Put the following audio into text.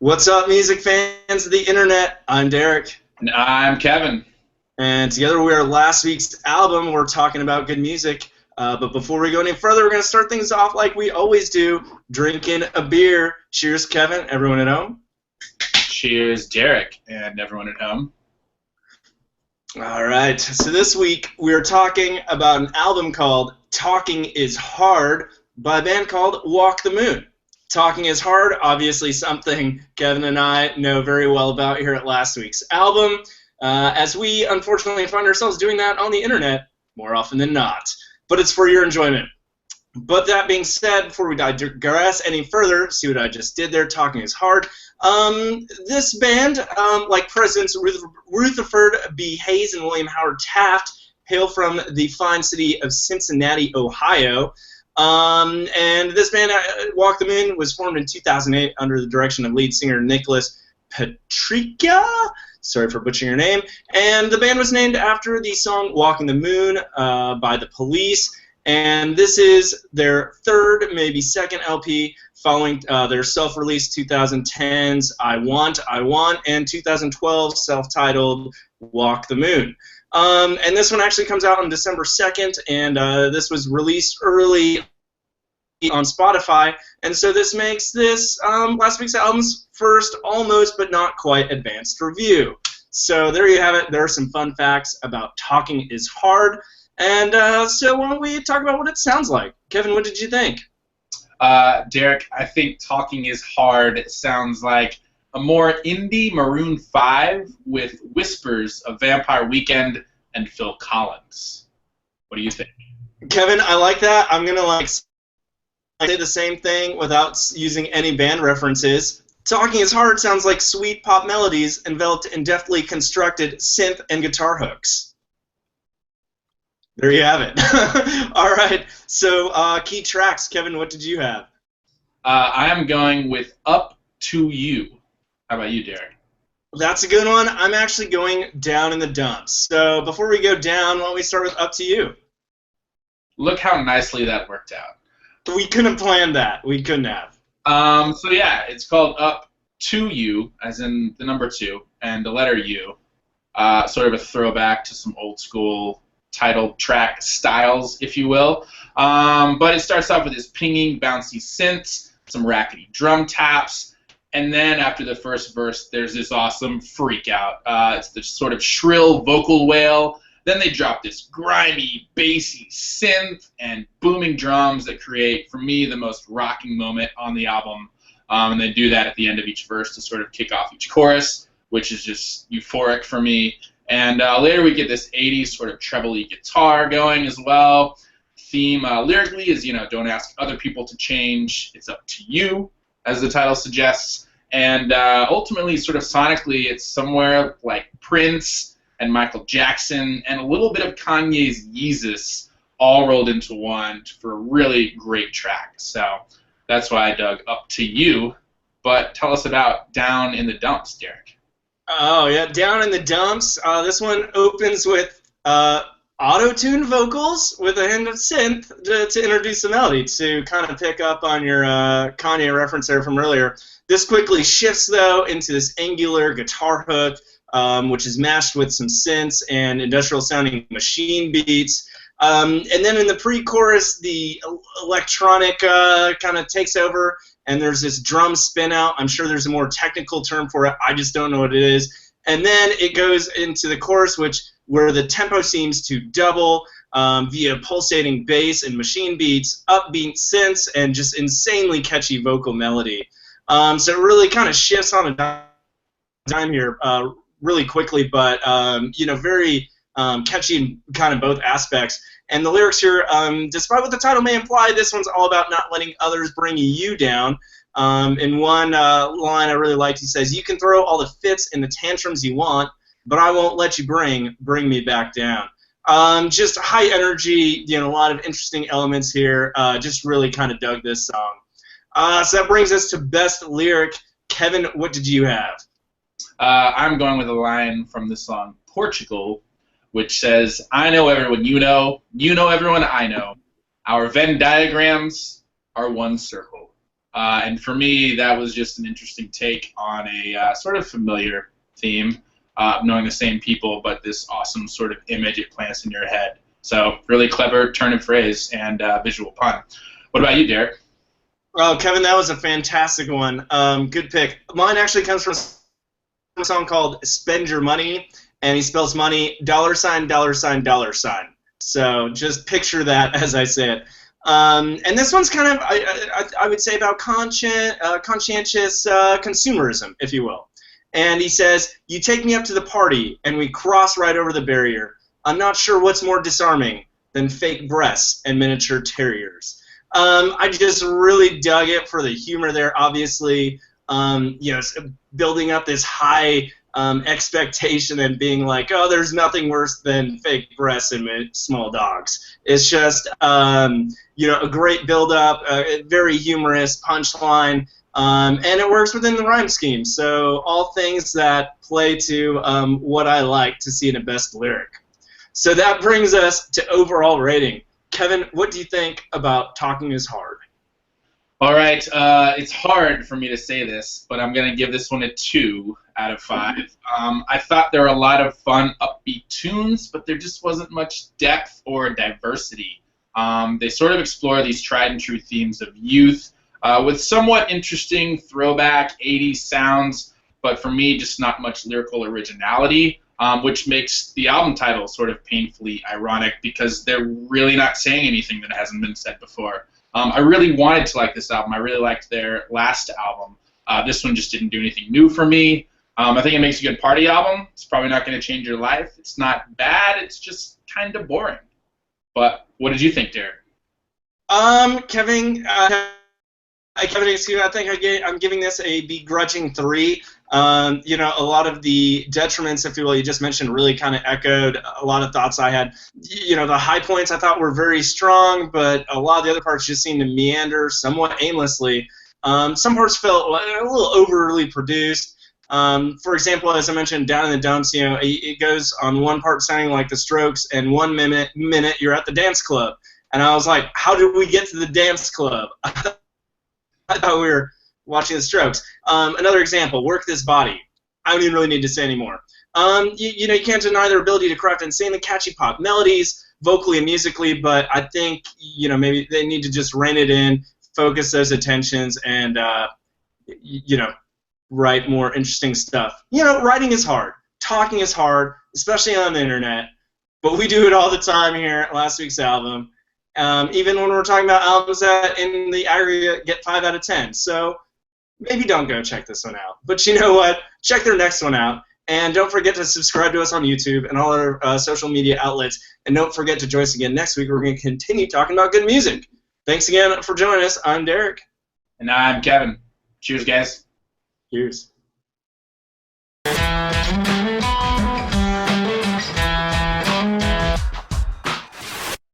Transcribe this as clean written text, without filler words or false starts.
What's up, music fans of the internet? I'm Derek. And I'm Kevin. And together we are last week's album. We're talking about good music. But before we go any further, we're going to start things off like we always do, drinking a beer. Cheers, Kevin. Everyone at home? Cheers, Derek, and everyone at home. All right. So this week we are talking about an album called Talking is Hard by a band called Walk the Moon. Talking is Hard, obviously something Kevin and I know very well about here at last week's album, as we unfortunately find ourselves doing that on the internet more often than not. But it's for your enjoyment. But that being said, before we digress any further, see what I just did there, Talking is Hard. This band, like Presidents Rutherford B. Hayes and William Howard Taft, hail from the fine city of Cincinnati, Ohio. And this band, Walk the Moon, was formed in 2008 under the direction of lead singer Nicholas Petricca. Sorry for butchering your name. And the band was named after the song Walking the Moon by The Police. And this is their third, maybe second LP, following their self-released 2010's I Want, and 2012 self-titled Walk the Moon. And this one actually comes out on December 2nd, and this was released early on Spotify, and so this makes this last week's album's first almost but not quite advanced review. So there you have it. There are some fun facts about Talking is Hard, and so why don't we talk about what it sounds like? Kevin, what did you think? Derek, I think Talking is Hard sounds like a more indie Maroon 5 with whispers of Vampire Weekend and Phil Collins. What do you think? Kevin, I like that. I'm going to say the same thing without using any band references. Talking is Hard sounds like sweet pop melodies enveloped in deftly constructed synth and guitar hooks. There you have it. All right, so key tracks. Kevin, what did you have? I am going with Up to You. How about you, Derek? That's a good one. I'm actually going Down in the Dumps. So before we go down, why don't we start with Up to You? Look how nicely that worked out. We couldn't plan that. We couldn't have. So yeah, it's called Up to You, as in the number 2, and the letter U. Sort of a throwback to some old school title track styles, if you will. But it starts off with this pinging, bouncy synths, some rackety drum taps, and then after the first verse, there's this awesome freak out. It's this sort of shrill vocal wail. Then they drop this grimy, bassy synth and booming drums that create, for me, the most rocking moment on the album. And they do that at the end of each verse to sort of kick off each chorus, which is just euphoric for me. And later we get this 80s sort of treble-y guitar going as well. Theme lyrically is, don't ask other people to change. It's up to you, as the title suggests. And ultimately, sort of sonically, it's somewhere like Prince and Michael Jackson and a little bit of Kanye's Yeezus all rolled into one for a really great track. So that's why I dug Up to You. But tell us about Down in the Dumps, Derek. Oh, yeah, Down in the Dumps. This one opens with auto-tune vocals with a hint of synth to introduce the melody, to kind of pick up on your Kanye reference there from earlier. This quickly shifts, though, into this angular guitar hook, which is mashed with some synths and industrial-sounding machine beats. And then in the pre-chorus, the electronic kind of takes over, and there's this drum spin-out. I'm sure there's a more technical term for it. I just don't know what it is. And then it goes into the chorus, where the tempo seems to double via pulsating bass and machine beats, upbeat synths, and just insanely catchy vocal melody. So it really kind of shifts on a dime here really quickly, but very catchy in kind of both aspects. And the lyrics here, despite what the title may imply, this one's all about not letting others bring you down. In one line I really liked, he says, "You can throw all the fits and the tantrums you want, but I won't let you bring me back down." Just high energy, a lot of interesting elements here. Just really kind of dug this song. So that brings us to best lyric. Kevin, what did you have? I'm going with a line from the song Portugal, which says, "I know everyone you know everyone I know. Our Venn diagrams are one circle." And for me, that was just an interesting take on a sort of familiar theme, knowing the same people, but this awesome sort of image it plants in your head. So really clever turn of phrase and visual pun. What about you, Derek? Oh, Kevin, that was a fantastic one. Good pick. Mine actually comes from a song called "Spend Your Money," and he spells money $, $. So just picture that as I say it. And this one's kind of, I would say, about conscientious consumerism, if you will. And he says, "You take me up to the party, and we cross right over the barrier. I'm not sure what's more disarming than fake breasts and miniature terriers." I just really dug it for the humor there. Obviously, building up this high expectation and being like, "Oh, there's nothing worse than fake breasts and small dogs." It's just, a great build-up, very humorous punchline, and it works within the rhyme scheme. So all things that play to what I like to see in a best lyric. So that brings us to overall rating. Kevin, what do you think about Talking is Hard? All right, it's hard for me to say this, but I'm going to give this one a 2 out of 5. I thought there were a lot of fun, upbeat tunes, but there just wasn't much depth or diversity. They sort of explore these tried-and-true themes of youth with somewhat interesting throwback 80s sounds, but for me, just not much lyrical originality. Which makes the album title sort of painfully ironic because they're really not saying anything that hasn't been said before. I really wanted to like this album. I really liked their last album. This one just didn't do anything new for me. I think it makes a good party album. It's probably not going to change your life. It's not bad. It's just kind of boring. But what did you think, Derek? Kevin, excuse me, I think I'm giving this a begrudging 3. A lot of the detriments, if you will, you just mentioned really kind of echoed a lot of thoughts I had. The high points I thought were very strong, but a lot of the other parts just seemed to meander somewhat aimlessly. Some parts felt a little overly produced. For example, as I mentioned, Down in the Dumps, it goes on one part sounding like the Strokes, and 1 minute you're at the dance club. And I was like, how did we get to the dance club? I thought we were watching the Strokes. Another example, Work This Body. I don't even really need to say anymore. You can't deny their ability to craft insanely catchy pop melodies, vocally and musically, but I think, maybe they need to just rein it in, focus those attentions, and, write more interesting stuff. Writing is hard. Talking is hard, especially on the internet, but we do it all the time here at last week's album. Even when we're talking about albums that in the aggregate get 5 out of 10. So maybe don't go check this one out. But you know what? Check their next one out. And don't forget to subscribe to us on YouTube and all our social media outlets. And don't forget to join us again next week. We're going to continue talking about good music. Thanks again for joining us. I'm Derek. And I'm Kevin. Cheers, guys. Cheers.